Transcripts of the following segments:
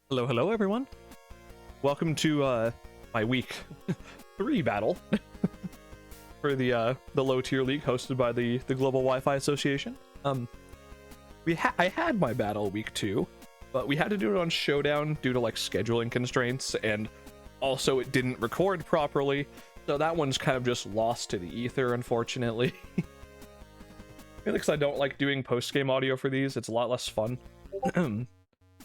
Hello, everyone. Welcome to my week 3 battle for the low tier league hosted by the Global Wi-Fi Association. I had my battle week 2, but we had to do it on Showdown due to like scheduling constraints, and also it didn't record properly, so that one's kind of just lost to the ether, unfortunately. Because I don't like doing post-game audio for these, it's a lot less fun.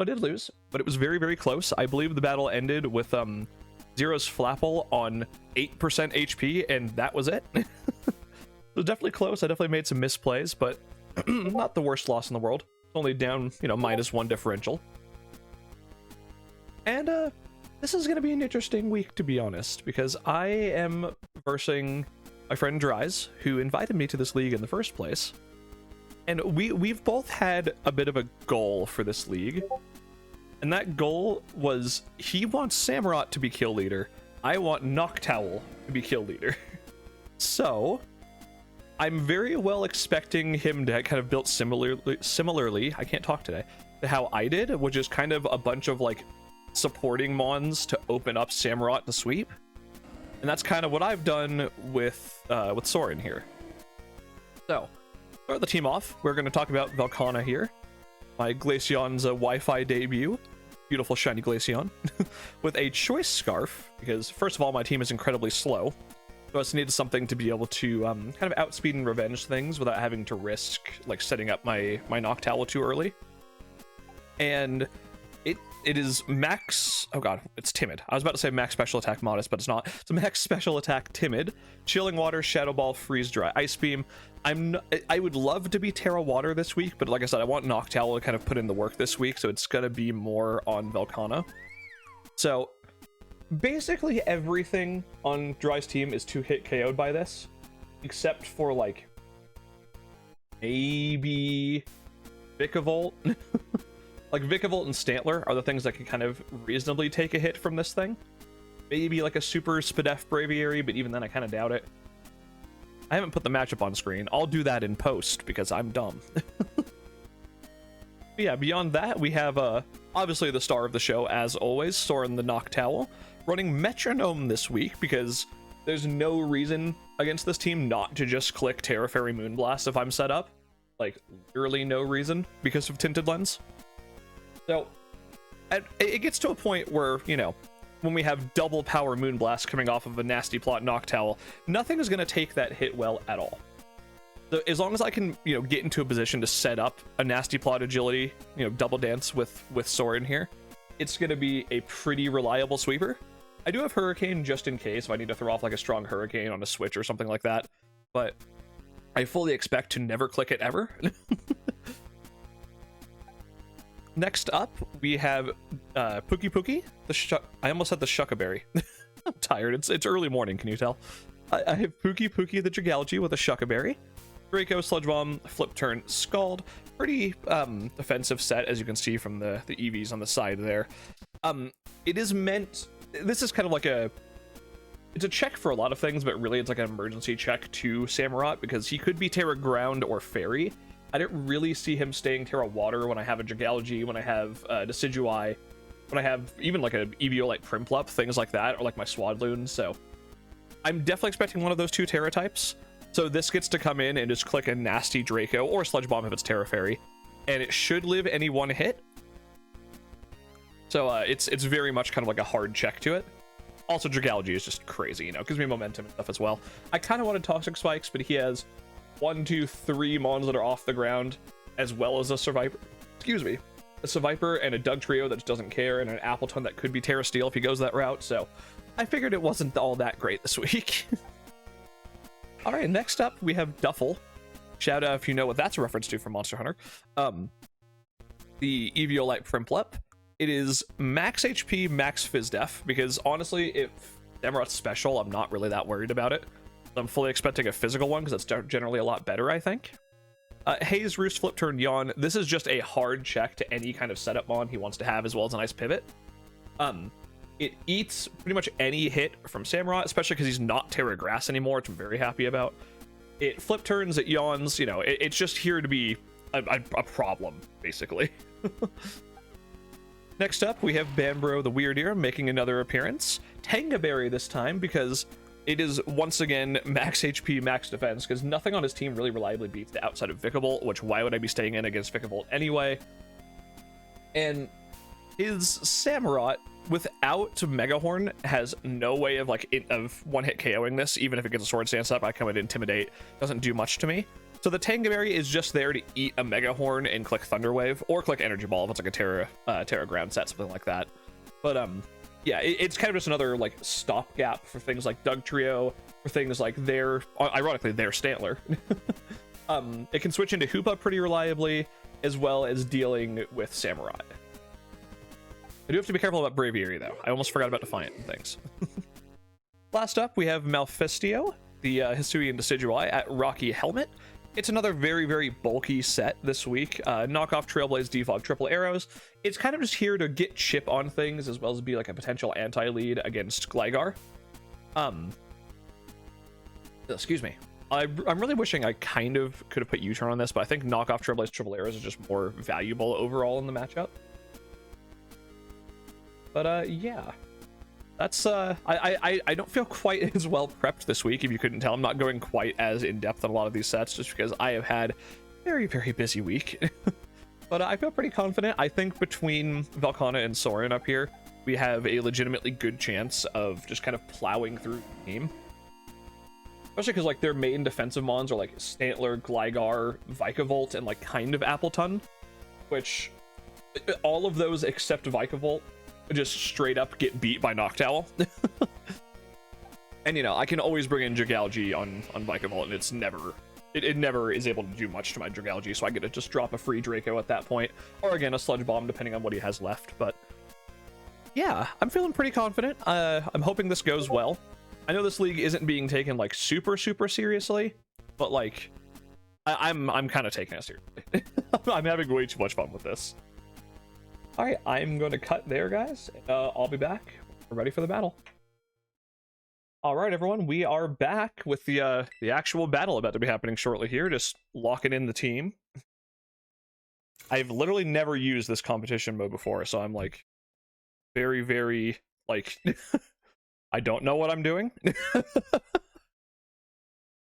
I did lose, but it was very, very close. I believe the battle ended with Zero's Flapple on 8% HP, and that was it. It was definitely close. I definitely made some misplays, but not the worst loss in the world. Only down, -1 differential. And this is going to be an interesting week, to be honest, because I am versing my friend Dries, who invited me to this league in the first place. And we've both had a bit of a goal for this league. And that goal was, he wants Samurott to be kill leader. I want Noctowl to be kill leader. So, I'm very well expecting him to kind of build similarly, I can't talk today, to how I did, which is kind of a bunch of like supporting mons to open up Samurott to sweep. And that's kind of what I've done with Soren here. So, start the team off. We're going to talk about Velkhana here, my Glaceon's Wi-Fi debut, beautiful shiny Glaceon, with a choice scarf, because first of all, my team is incredibly slow, so I just needed something to be able to kind of outspeed and revenge things without having to risk like setting up my Noctowl too early. And it is max, oh god, it's timid. I was about to say max special attack modest, but it's not. It's max special attack timid, chilling water, shadow ball, freeze dry, ice beam. I would love to be Terra Water this week, but like I said, I want Noctowl to kind of put in the work this week, so it's gonna be more on Velkhana. So basically everything on Dry's team is 2-hit KO'd by this, except for like maybe Vikavolt. Like Vikavolt and Stantler are the things that can kind of reasonably take a hit from this thing. Maybe like a super Spadef Braviary, but even then I kind of doubt it. I haven't put the matchup on screen. I'll do that in post because I'm dumb. But yeah, beyond that, we have obviously the star of the show, as always, Soren the Noctowl, running Metronome this week because there's no reason against this team not to just click Terra Fairy Moonblast if I'm set up. Like, literally no reason because of Tinted Lens. So, it gets to a point where, when we have double power Moonblast coming off of a nasty plot Noctowl, nothing is going to take that hit well at all. So as long as I can, get into a position to set up a nasty plot agility, double dance with Soren here, it's going to be a pretty reliable sweeper. I do have Hurricane just in case if I need to throw off like a strong Hurricane on a switch or something like that, but I fully expect to never click it ever. Next up, we have Pookie, I almost said the Shuckaberry. I'm tired, it's early morning, can you tell? I have Pookie the Dragalge with a Shuckaberry, Draco, Sludge Bomb, Flip Turn, Scald. Pretty defensive set, as you can see from the EVs on the side there. It is meant, this is kind of like it's a check for a lot of things, but really it's like an emergency check to Samurott, because he could be Terra Ground or Fairy. I didn't really see him staying Terra Water when I have a Dragalge, when I have Decidueye, when I have even like an Eviolite Prinplup, things like that, or like my Swadloon. So I'm definitely expecting one of those two Terra types. So this gets to come in and just click a nasty Draco or Sludge Bomb if it's Terra Fairy, and it should live any one hit. So it's very much kind of like a hard check to it. Also, Dragalge is just crazy, gives me momentum and stuff as well. I kind of wanted Toxic Spikes, but he has 1, 2, 3 mons that are off the ground, as well as a Survivor. Excuse me. A Survivor and a Dugtrio that just doesn't care, and an Appleton that could be Terra Steel if he goes that route, so I figured it wasn't all that great this week. Alright, next up we have Duffel. Shout out if you know what that's a reference to from Monster Hunter. The Eviolite Prinplup. It is max HP, max Fizdef, because honestly, if Samurott's special, I'm not really that worried about it. I'm fully expecting a physical one because that's generally a lot better, I think. Haze, Roost, Flip Turn, Yawn. This is just a hard check to any kind of setup mon he wants to have, as well as a nice pivot. It eats pretty much any hit from Samurott, especially because he's not Terra Grass anymore, which I'm very happy about. It Flip Turns, it Yawns, it's just here to be a problem, basically. Next up, we have Bambro the Weird Ear making another appearance. Tangaberry this time, because it is once again max HP, max defense, because nothing on his team really reliably beats the outside of Vikavolt, which why would I be staying in against Vikavolt anyway? And his Samurott, without Megahorn, has no way of of one-hit KOing this. Even if it gets a Sword Stance up, I come in Intimidate. Doesn't do much to me. So the Tangaberry is just there to eat a Megahorn and click Thunder Wave, or click Energy Ball if it's like a Terra Ground set, something like that. But yeah, it's kind of just another like stopgap for things like Dugtrio, for things like ironically their Stantler. It can switch into Hoopa pretty reliably, as well as dealing with Samurott. I do have to be careful about Braviary though. I almost forgot about Defiant and things. Last up, we have Malfestio, the Hisuian Decidueye at Rocky Helmet. It's another very, very bulky set this week. Knockoff Trailblaze Defog Triple Arrows. It's kind of just here to get chip on things, as well as be like a potential anti-lead against Gligar. Excuse me. I'm really wishing I kind of could have put U-turn on this, but I think Knockoff Trailblaze Triple Arrows is just more valuable overall in the matchup. But yeah. That's I don't feel quite as well prepped this week. If you couldn't tell, I'm not going quite as in depth on a lot of these sets, just because I have had a very, very busy week. But I feel pretty confident. I think between Velkhana and Soren up here, we have a legitimately good chance of just kind of plowing through the game. Especially because like their main defensive mons are like Stantler, Gligar, Vikavolt, and like kind of Appletun, which all of those except Vikavolt just straight up get beat by Noctowl. And you know, I can always bring in Dragalge on Vikavolt, and it never is able to do much to my Dragalge, so I get to just drop a free Draco at that point, or again a Sludge Bomb depending on what he has left. But yeah, I'm feeling pretty confident. I'm hoping this goes well. I know this league isn't being taken like super seriously, but like I'm kind of taking it seriously. I'm having way too much fun with this. All right, I'm going to cut there, guys. I'll be back. We're ready for the battle. All right, everyone, we are back with the actual battle about to be happening shortly here. Just locking in the team. I've literally never used this competition mode before, so I'm like very like I don't know what I'm doing.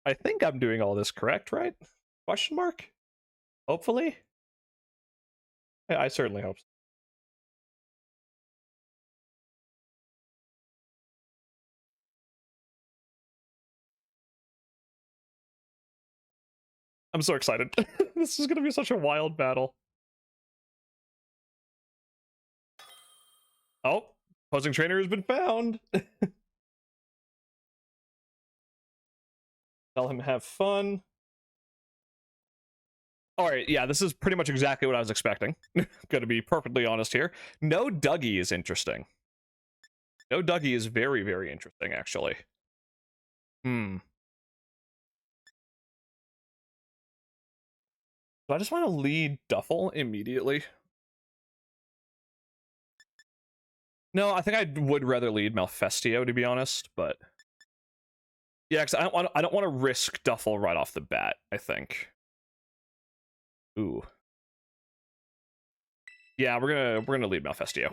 I think I'm doing all this correct, right? Question mark? Hopefully. I certainly hope so. I'm so excited. This is going to be such a wild battle. Oh, opposing trainer has been found. Tell him to have fun. All right, yeah, this is pretty much exactly what I was expecting. Gonna be perfectly honest here. No Dougie is interesting. No Dougie is very interesting, actually. So I just want to lead Duffel immediately. No, I think I would rather lead Malfestio, to be honest, but yeah, because I don't want to risk Duffel right off the bat, I think. Ooh. Yeah, we're gonna lead Malfestio.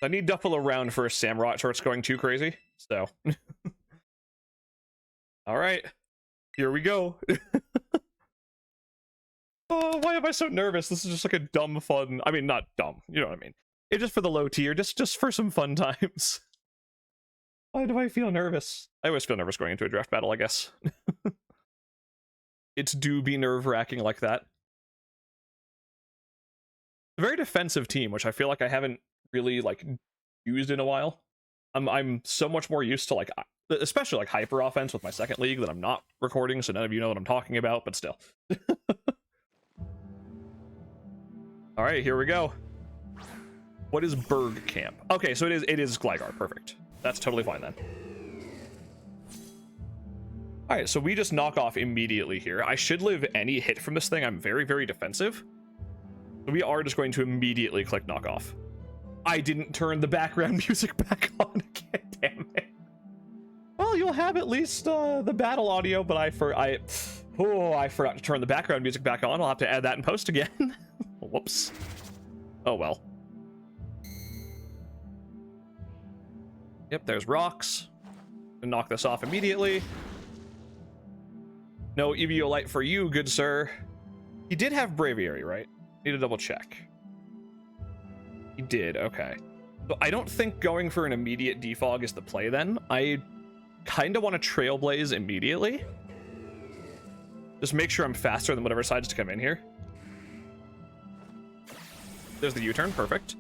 I need Duffel around for a Samurott shorts going too crazy, so. All right, here we go. Oh, why am I so nervous? This is just like a dumb fun. I mean, not dumb. You know what I mean. It's just for the low tier, just for some fun times. Why do I feel nervous? I always feel nervous going into a draft battle, I guess. It's do be nerve-wracking like that. A very defensive team, which I feel like I haven't really like used in a while. I'm so much more used to like, especially like hyper offense with my second league that I'm not recording, so none of you know what I'm talking about, but still. All right, here we go. What is Berg Camp? Okay, so it is Gligar. Perfect. That's totally fine then. All right, so we just knock off immediately here. I should live any hit from this thing. I'm very defensive. So we are just going to immediately click knock off. I didn't turn the background music back on again. Damn it. Well, you'll have at least the battle audio, but I forgot to turn the background music back on. I'll have to add that in post again. Whoops. Oh well. Yep, there's rocks. And knock this off immediately. No Eviolite for you, good sir. He did have Braviary, right? Need to double check. He did, okay. So I don't think going for an immediate defog is the play then. I kind of want to Trailblaze immediately. Just make sure I'm faster than whatever decides to come in here. There's the U-turn, perfect.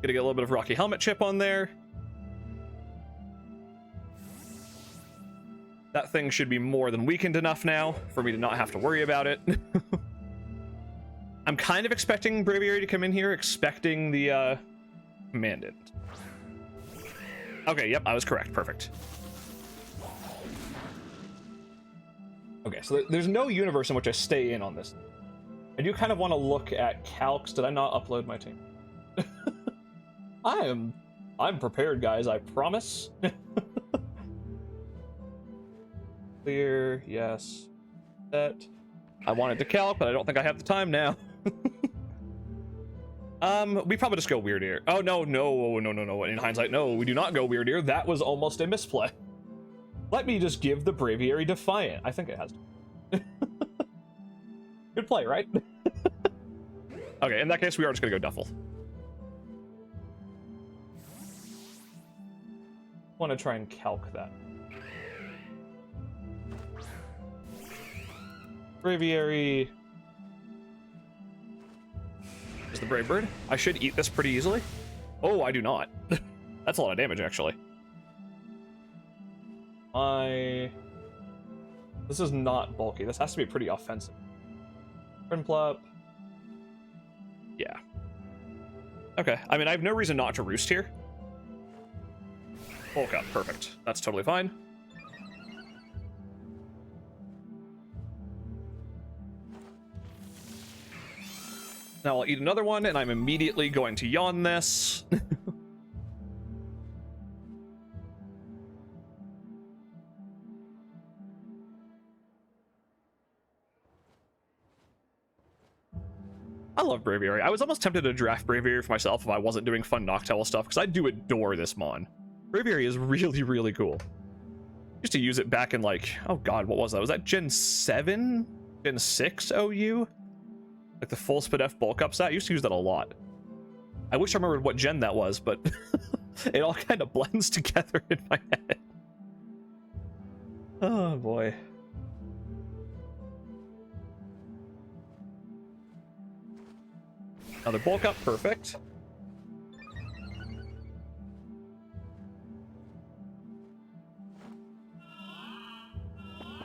Gonna get a little bit of Rocky Helmet chip on there. That thing should be more than weakened enough now for me to not have to worry about it. I'm kind of expecting Braviary to come in here, expecting the Commandant. Okay, yep, I was correct. Perfect. Okay, so there's no universe in which I stay in on this. I do kind of want to look at calcs. Did I not upload my team? I'm prepared, guys, I promise. Clear, yes. Set. I wanted to calc, but I don't think I have the time now. We probably just go weird here. Oh, no. In hindsight, no, we do not go weird here. That was almost a misplay. Let me just give the Braviary Defiant. I think it has to. Good play, right? Okay, in that case, we are just gonna go Duffel. Want to try and calc that. Braviary is the Brave Bird. I should eat this pretty easily. Oh, I do not. That's a lot of damage, actually. This is not bulky. This has to be pretty offensive. Prinplup. Yeah. Okay. I mean, I have no reason not to roost here. Bulk up. Perfect. That's totally fine. Now I'll eat another one, and I'm immediately going to yawn this. I love Braviary. I was almost tempted to draft Braviary for myself if I wasn't doing fun Noctowl stuff, because I do adore this mon. Braviary is really, really cool. Used to use it back in, like, oh god, what was that? Was that Gen 7? Gen 6 OU? Like the full SPDF bulk up set? I used to use that a lot. I wish I remembered what gen that was, but it all kind of blends together in my head. Oh boy. Another bulk up, perfect.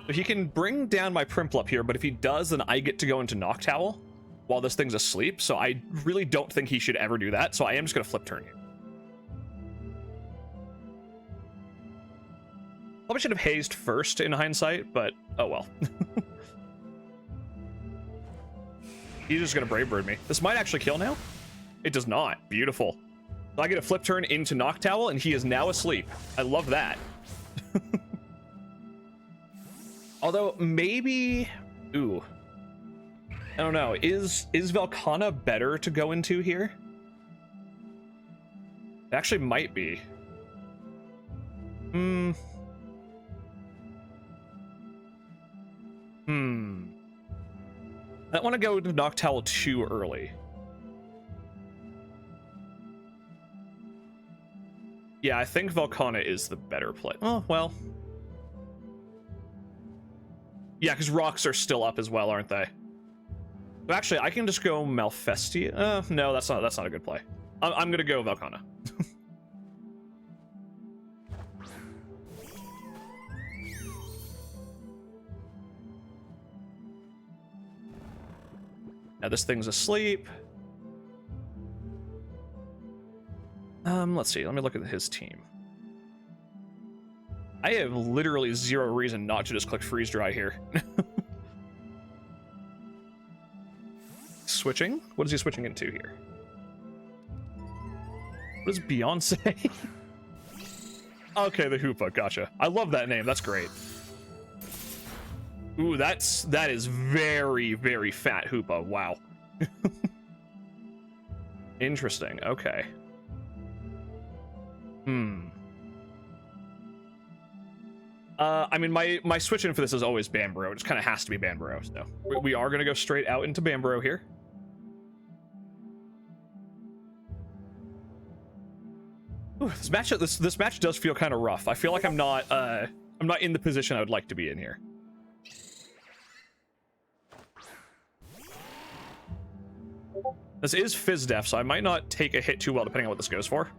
So he can bring down my Prinplup here, but if he does, then I get to go into Noctowl while this thing's asleep, so I really don't think he should ever do that, so I am just gonna flip turn here. Probably should have hazed first in hindsight, but oh well. He's just gonna Brave Bird me. This might actually kill now. It does not. Beautiful. So I get a flip turn into Noctowl, and he is now asleep. I love that. Although, maybe... Ooh. I don't know. Is Velkhana better to go into here? It actually might be. I don't want to go to Noctowl too early. Yeah, I think Velkhana is the better play. Oh, well. Yeah, because rocks are still up as well, aren't they? But actually, I can just go Malfestia. No, that's not a good play. I'm gonna go Velkhana. Now this thing's asleep. Let's see. Let me look at his team. I have literally zero reason not to just click freeze dry here. Switching? What is he switching into here? What is Beyonce? Okay, the Hoopa, gotcha. I love that name, that's great. Ooh, that is very, very fat Hoopa, wow. Interesting. Okay. I mean, my switch in for this is always Bambro. It just kind of has to be Bambro. So we are going to go straight out into Bambro here. Ooh, this match does feel kind of rough. I feel like I'm not in the position I would like to be in here. This is Fizz Def, so I might not take a hit too well depending on what this goes for.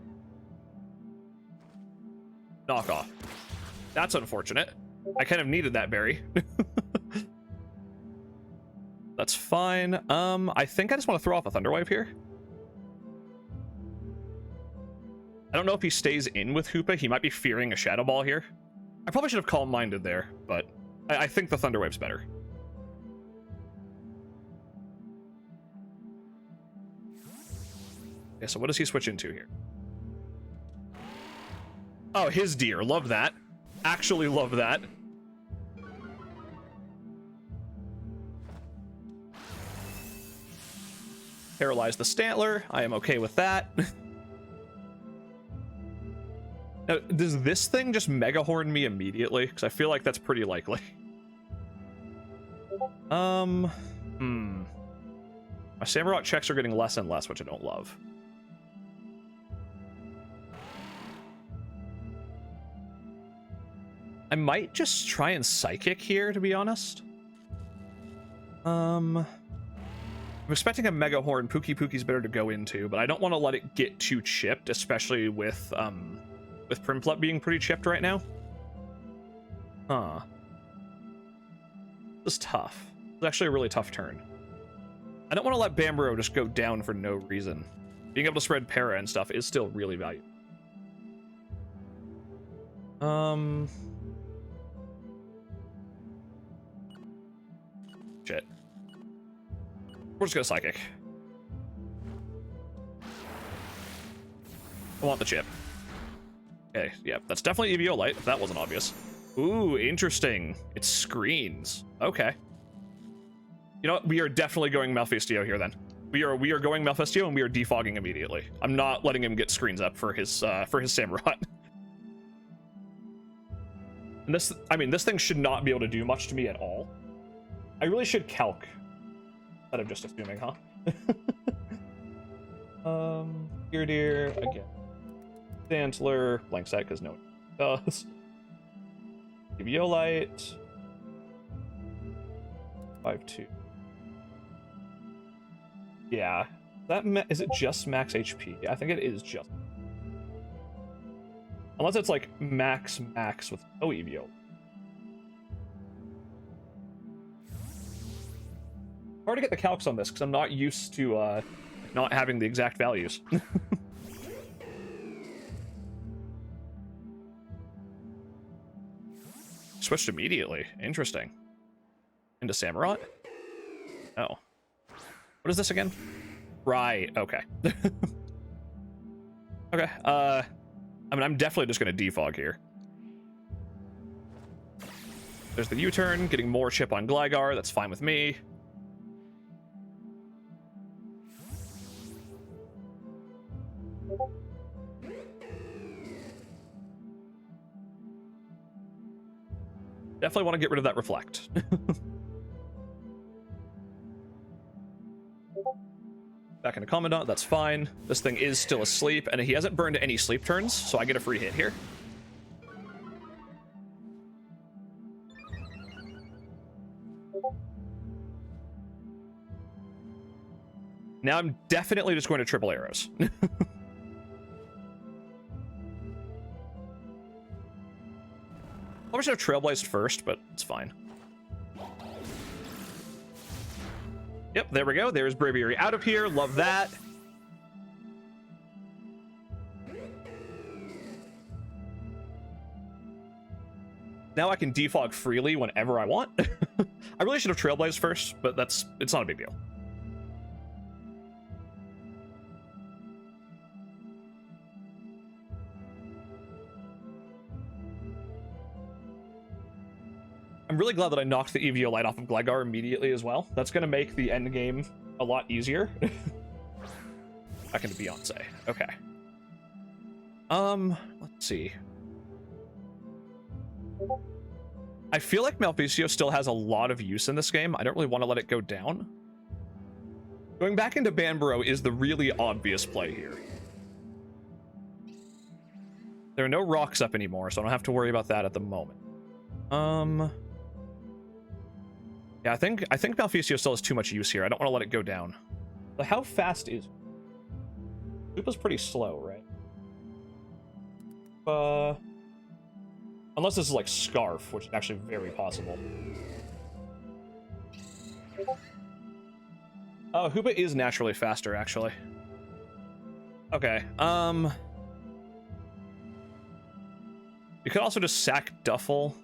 Knock off. That's unfortunate. I kind of needed that berry. That's fine. I think I just want to throw off a Thunderwave here. I don't know if he stays in with Hoopa. He might be fearing a Shadow Ball here. I probably should have Calm Minded there, but I think the Thunderwave's better. Okay, so what does he switch into here? Oh, his deer. Love that. Actually love that. Paralyze the Stantler. I am okay with that. Now, does this thing just Mega Horn me immediately? Because I feel like that's pretty likely. My Samurott checks are getting less and less, which I don't love. I might just try and Psychic here, to be honest. I'm expecting a Mega Horn. Pookie Pookie's better to go into, but I don't want to let it get too chipped, especially with Primplup being pretty chipped right now. Huh. This is tough. It's actually a really tough turn. I don't want to let Bambro just go down for no reason. Being able to spread Para and stuff is still really valuable. Shit. We're just gonna Psychic. I want the chip. Okay, yeah, that's definitely Eviolite, if that wasn't obvious. Ooh, interesting. It screens. Okay. You know what? We are definitely going Malfestio here then. We are going Malfestio and we are defogging immediately. I'm not letting him get screens up for his Samurott. And this, I mean, this thing should not be able to do much to me at all. I really should calc. Instead of just assuming, huh? Deer again. Stantler, blank set because no one does. Eviolite. 5-2. Yeah. Is it just max HP? I think it is just. Unless it's like max with no Eviolite. Hard to get the calcs on this because I'm not used to not having the exact values. Switched immediately. Interesting. Into Samurott? Oh. What is this again? Right, okay. Okay, I mean, I'm definitely just going to defog here. There's the U-turn, getting more chip on Gligar. That's fine with me. Definitely want to get rid of that Reflect. Back into Commandant, that's fine. This thing is still asleep, and he hasn't burned any sleep turns, so I get a free hit here. Now I'm definitely just going to triple arrows. I should have Trailblazed first, but it's fine. Yep, there we go. There's Braviary out of here. Love that. Now I can defog freely whenever I want. I really should have Trailblazed first, but it's not a big deal. I'm really glad that I knocked the Eviolite off of Gligar immediately as well. That's going to make the end game a lot easier. back into Beyonce. Okay. Let's see. I feel like Malficio still has a lot of use in this game. I don't really want to let it go down. Going back into Banbro is the really obvious play here. There are no rocks up anymore, so I don't have to worry about that at the moment. Yeah, I think Malficio still has too much use here. I don't want to let it go down. So how fast is Koopa's pretty slow, right? Unless this is like Scarf, which is actually very possible. Oh, Hoopa is naturally faster, actually. Okay, you could also just sack Duffel.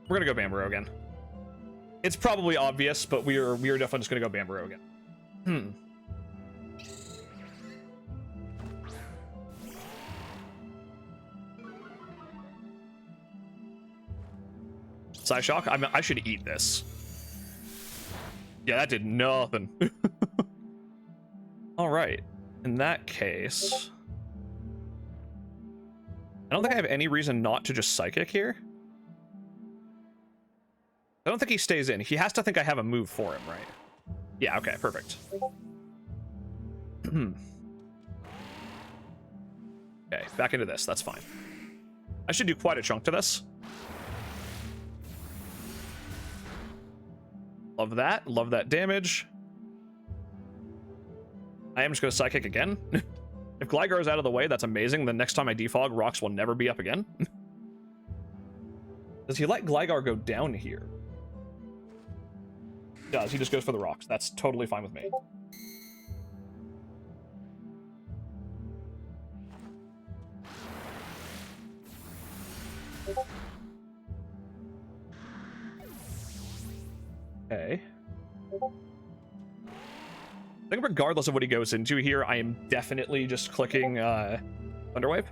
We're gonna go Bambaro again. It's probably obvious, but we are definitely just gonna go Bambaro again. Psyshock? I should eat this. Yeah, that did nothing. All right. In that case, I don't think I have any reason not to just Psychic here. I don't think he stays in. He has to think I have a move for him, right? Yeah, okay, perfect. Okay, back into this. That's fine. I should do quite a chunk to this. Love that. Love that damage. I am just going to Psychic again. If Gligar is out of the way, that's amazing. Then next time I defog, rocks will never be up again. Does he let Gligar go down here? He does. He just goes for the rocks. That's totally fine with me. Okay. I think regardless of what he goes into here, I am definitely just clicking Thunderwave.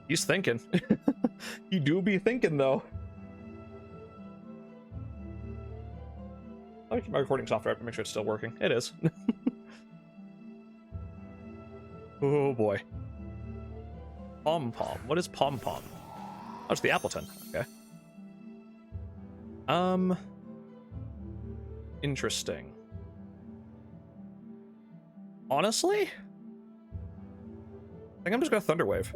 He's thinking. You do be thinking, though. Let me keep my recording software up to make sure it's still working. It is. Oh, boy. Pom-Pom. What is Pom-Pom? Oh, it's the Appleton. Okay. Interesting. Honestly? I think I'm just gonna Thunderwave.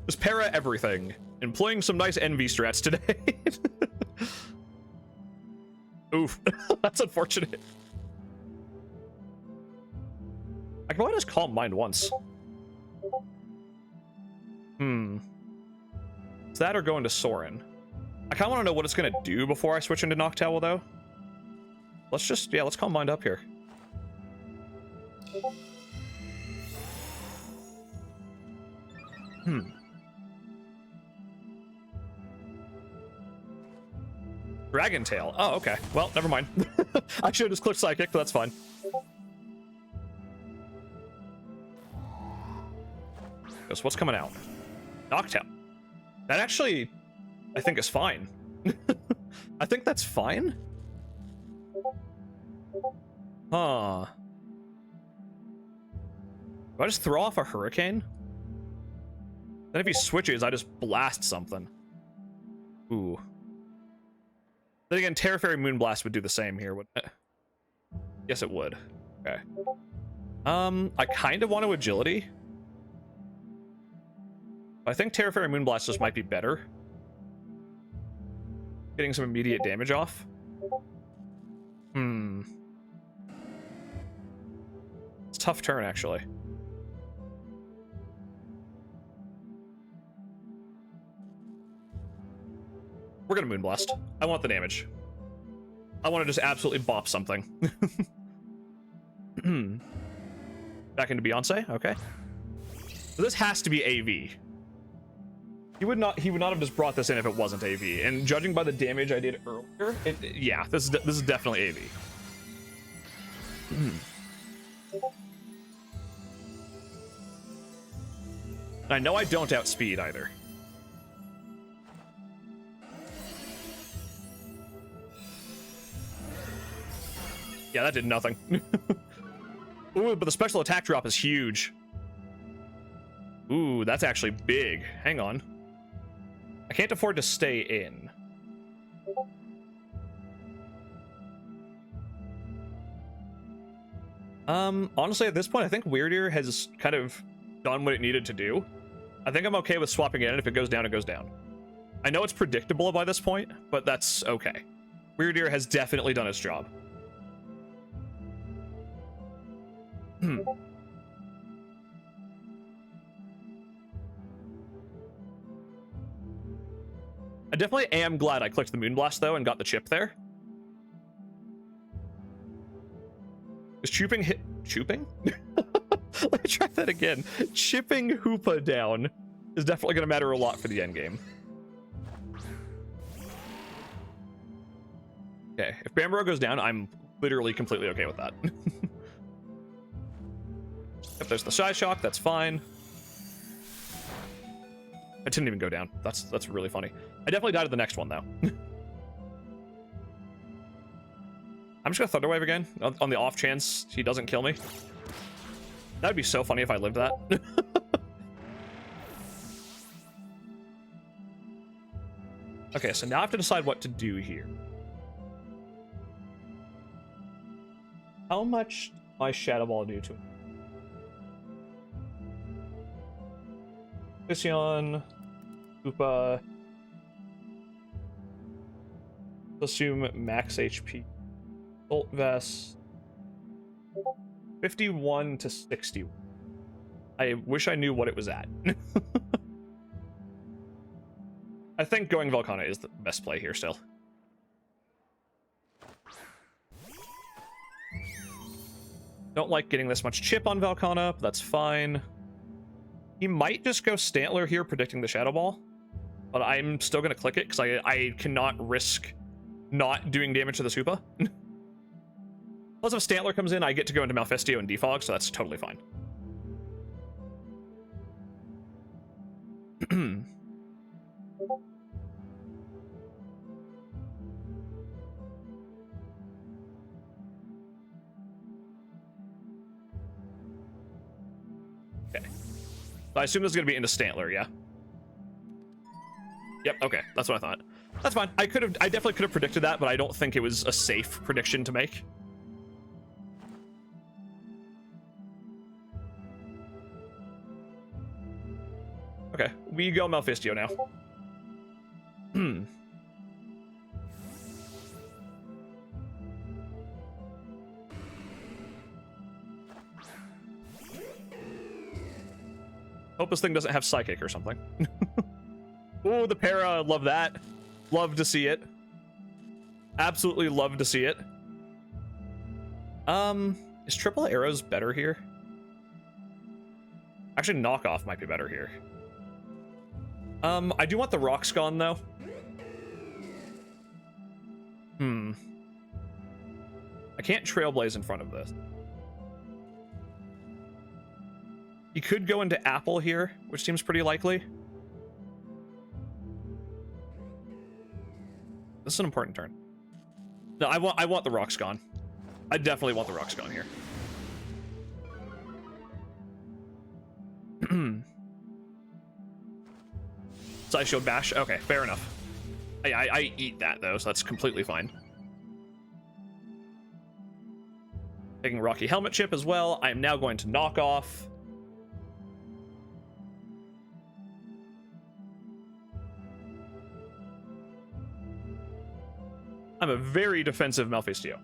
Just para everything. And playing some nice Envy strats today. Oof. That's unfortunate. I can probably just Calm Mind once. Is that or go into Sorin? I kind of want to know what it's going to do before I switch into Noctowl, though. Let's just, yeah, let's Calm Mind up here. Dragon Tail. Oh, okay. Well, never mind. I should have just clicked Psychic, but that's fine. So what's coming out? Noctowl. That actually, I think, is fine. I think that's fine. Huh. Do I just throw off a Hurricane? Then if he switches, I just blast something. Ooh. Then again, Terra Fairy Moonblast would do the same here, wouldn't it? Yes, it would. Okay. I kind of want to Agility. I think Terra Fairy Moonblast just might be better. Getting some immediate damage off. It's a tough turn, actually. We're gonna Moonblast. I want the damage. I want to just absolutely bop something. Back into Beyonce. Okay. So this has to be AV. He would not have just brought this in if it wasn't AV. And judging by the damage I did earlier, yeah, this is definitely AV. I know I don't outspeed either. Yeah, that did nothing. Ooh, but the special attack drop is huge. Ooh, that's actually big. Hang on. I can't afford to stay in. Honestly, at this point, I think Weird Ear has kind of done what it needed to do. I think I'm okay with swapping in, and if it goes down, it goes down. I know it's predictable by this point, but that's okay. Weird Ear has definitely done its job. I definitely am glad I clicked the Moonblast, though, and got the chip there. Is chooping hit... Chooping? Let me try that again. Chipping Hoopa down is definitely going to matter a lot for the endgame. Okay, if Bamborough goes down, I'm literally completely okay with that. If there's the Shy Shock, that's fine. I didn't even go down. That's really funny. I definitely died at the next one, though. I'm just gonna Thunder Wave again, on the off chance he doesn't kill me. That'd be so funny if I lived that. Okay, so now I have to decide what to do here. How much my Shadow Ball do to him? Vision, Koopa. Assume max HP. Bolt Vest. 51 to 60. I wish I knew what it was at. I think going Velkhana is the best play here still. Don't like getting this much chip on Velkhana, but that's fine. He might just go Stantler here, predicting the Shadow Ball. But I'm still going to click it, because I cannot risk not doing damage to the Supa. Plus, if Stantler comes in, I get to go into Malfestio and Defog, so that's totally fine. Okay. So I assume this is going to be into Stantler, yeah? Yep, okay. That's what I thought. That's fine. I definitely could have predicted that, but I don't think it was a safe prediction to make. Okay, we go Malfestio now. Hope this thing doesn't have Psychic or something. Ooh, the para, love that. Love to see it. Absolutely love to see it. Is Triple Arrows better here? Actually, Knockoff might be better here. I do want the Roxgon, though. I can't Trailblaze in front of this. He could go into Apple here, which seems pretty likely. This is an important turn. No, I want the Roxgon. I definitely want the Roxgon here. Side Shield Bash. Okay, fair enough. I eat that, though, so that's completely fine. Taking Rocky Helmet Chip as well. I am now going to knock off. I'm a very defensive Malfestio.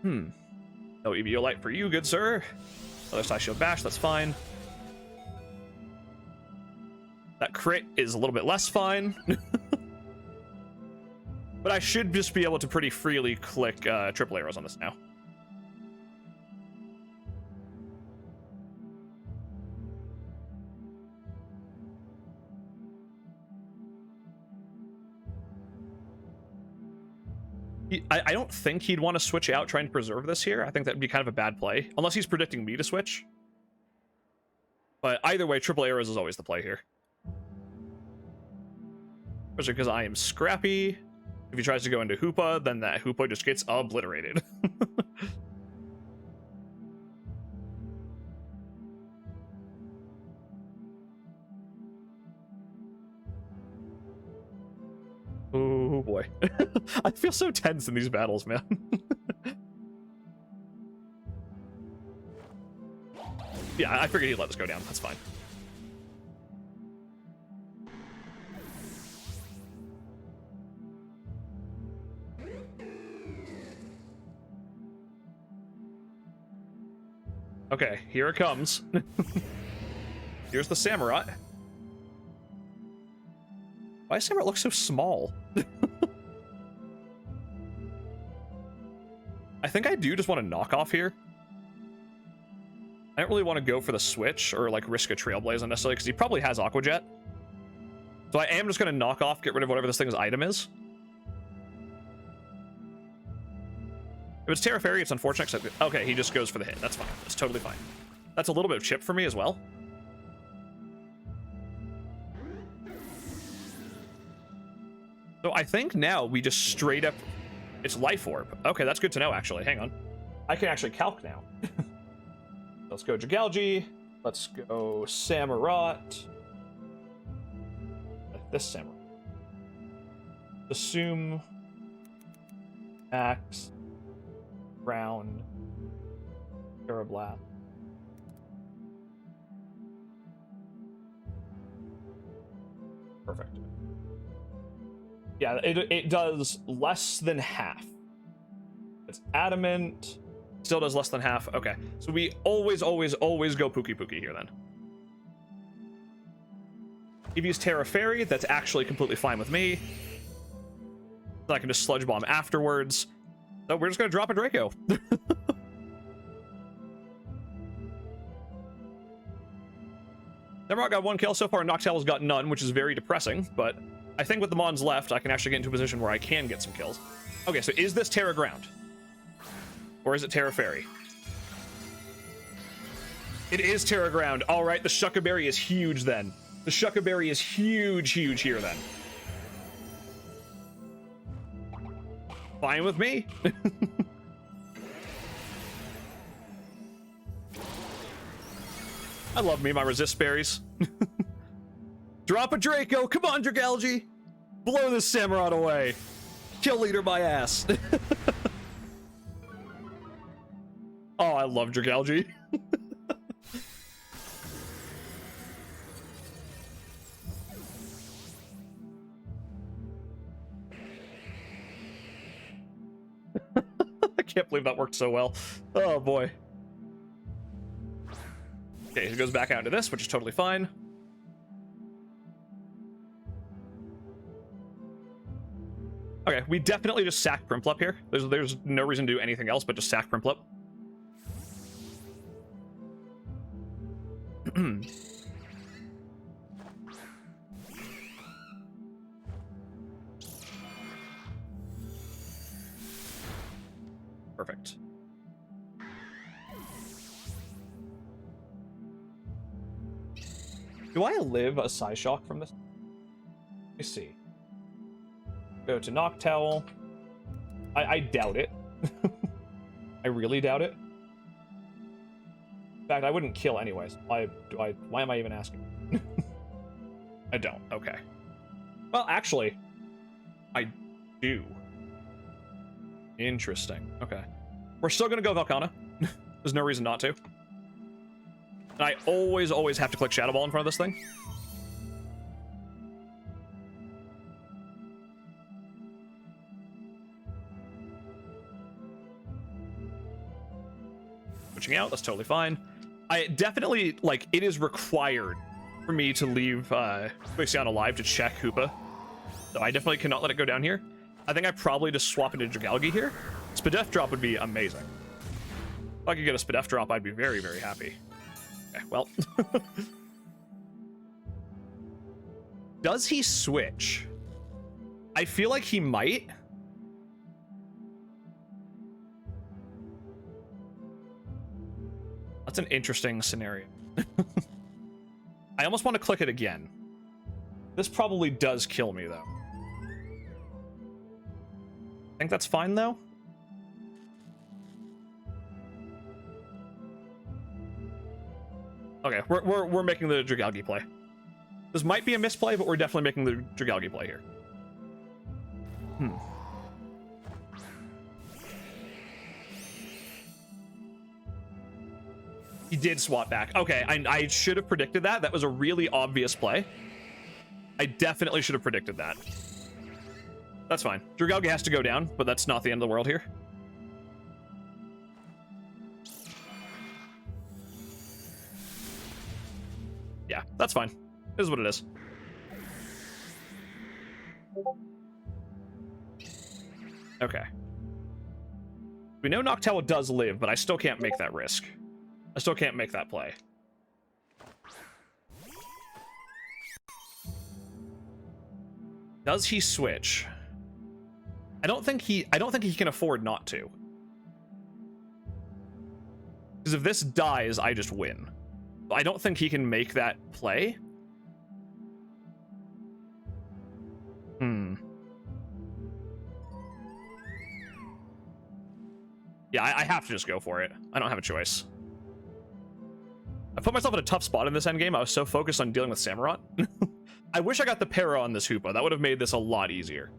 No EBO Light for you, good sir. Other Side Shield Bash, that's fine. That crit is a little bit less fine. But I should just be able to pretty freely click triple arrows on this now. I don't think he'd want to switch out trying to preserve this here. I think that'd be kind of a bad play. Unless he's predicting me to switch. But either way, triple arrows is always the play here. Especially because I am scrappy. If he tries to go into Hoopa, then that Hoopa just gets obliterated. Oh boy. I feel so tense in these battles, man. Yeah, I figured he'd let this go down. That's fine. Okay, here it comes. Here's the Samurai. Why does Samurai look so small? I think I do just want to knock off here. I don't really want to go for the switch or like risk a Trailblaze unnecessarily because he probably has Aqua Jet. So I am just going to knock off, get rid of whatever this thing's item is. If it's Terra Fairy, it's unfortunate. Okay, he just goes for the hit. That's fine. That's totally fine. That's a little bit of chip for me as well. So I think now we just straight up... It's Life Orb. Okay, that's good to know, actually. Hang on. I can actually calc now. Let's go Jagalgi. Let's go Samurott. This Samurott. Assume. Axe. Ground. Terrablast. Perfect. Yeah, it does less than half. It's adamant. Still does less than half. Okay, so we always go Pookie Pookie here then. If you use Terra Fairy, that's actually completely fine with me. So I can just Sludge Bomb afterwards. So we're just gonna drop a Draco. Nevermont got 1 kill so far. Noctowl's got none, which is very depressing, but I think with the Mons left, I can actually get into a position where I can get some kills. Okay, so is this Terra Ground? Or is it Terra Fairy? It is Terra Ground. All right, the Shuckaberry is huge then. The Shuckaberry is huge here then. Fine with me. I love me my resist berries. Drop a Draco. Come on, Dragalgi. Blow this Samurott away. Kill leader my ass. Oh, I love Dragalgi. I can't believe that worked so well. Oh boy. Okay, he goes back out into this, which is totally fine. Okay, we definitely just sack Prinplup here. There's no reason to do anything else but just sack Prinplup. Perfect. Do I live a Psyshock from this? Let me see. Go to Noctowl. I doubt it. I really doubt it. In fact, I wouldn't kill anyways. Why am I even asking? I don't. Okay. Well, actually, I do. Interesting. Okay. We're still gonna go Velkhana. There's no reason not to. And I always have to click Shadow Ball in front of this thing. Switching out, that's totally fine. I definitely, like, it is required for me to leave Quixon alive to check Hoopa. So I definitely cannot let it go down here. I think I probably just swap into Dragalge here. Spadef drop would be amazing. If I could get a Spadef drop, I'd be very, very happy. Okay, well. Does he switch? I feel like he might. That's an interesting scenario. I almost want to click it again. This probably does kill me, though. I think that's fine, though. Okay, we're making the Dragalge play. This might be a misplay, but we're definitely making the Dragalge play here. He did swap back. Okay, I should have predicted that. That was a really obvious play. I definitely should have predicted that. That's fine. Dragalge has to go down, but that's not the end of the world here. Yeah, that's fine. This is what it is. Okay. We know Noctowl does live, but I still can't make that risk. I still can't make that play. Does he switch? I don't think he can afford not to. Because if this dies, I just win. I don't think he can make that play. Yeah, I have to just go for it. I don't have a choice. I put myself in a tough spot in this endgame. I was so focused on dealing with Samurott. I wish I got the para on this Hoopa. That would have made this a lot easier.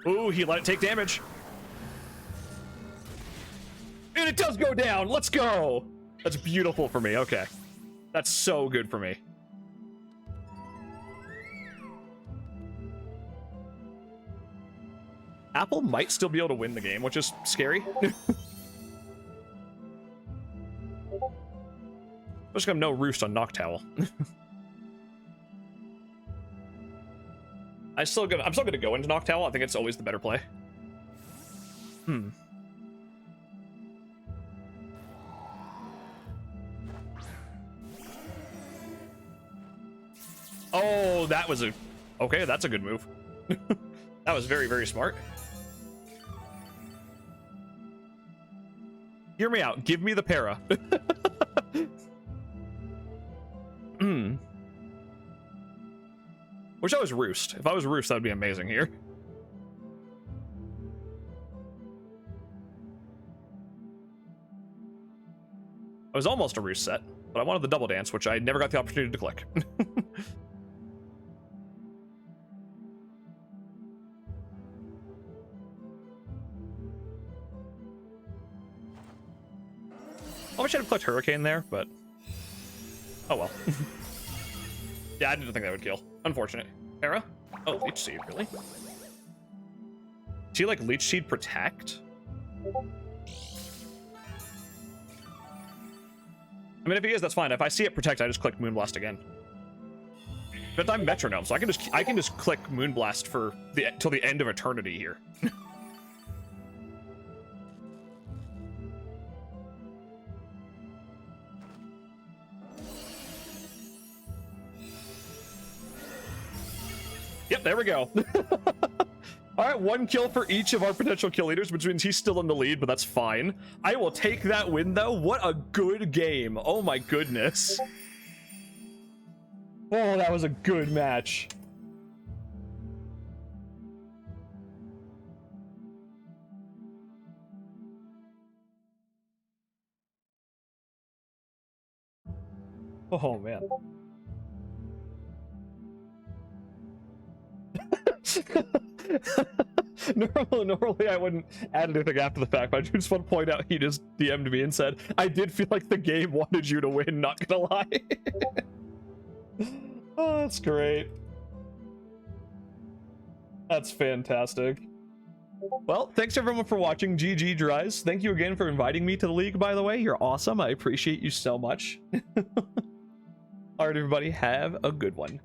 Ooh, he let it take damage. And it does go down. Let's go. That's beautiful for me. Okay. That's so good for me. Apple might still be able to win the game, which is scary. Just gonna no roost on Noctowl. I'm still gonna go into Noctowl. I think it's always the better play. Oh, that was okay, that's a good move. That was very, very smart. Hear me out. Give me the para. Wish I was Roost. If I was Roost, that would be amazing here. I was almost a Roost set, but I wanted the double dance, which I never got the opportunity to click. I wish I'd have clicked Hurricane there, but oh well. Yeah, I didn't think that would kill. Unfortunate. Para? Oh, Leech Seed, really? Is he like Leech Seed Protect? I mean, if he is, that's fine. If I see it Protect, I just click Moonblast again. But I'm Metronome, so I can just click Moonblast for till the end of eternity here. Yep, there we go. All right, 1 kill for each of our potential kill leaders, which means he's still in the lead, but that's fine. I will take that win, though. What a good game. Oh, my goodness. Oh, that was a good match. Oh, man. Normally I wouldn't add anything after the fact, but I just want to point out he just DM'd me and said, I did feel like the game wanted you to win, not gonna lie. Oh, that's great. That's fantastic. Well, thanks everyone for watching. GG Dries. Thank you again for inviting me to the league, by the way. You're awesome. I appreciate you so much. All right, everybody, have a good one.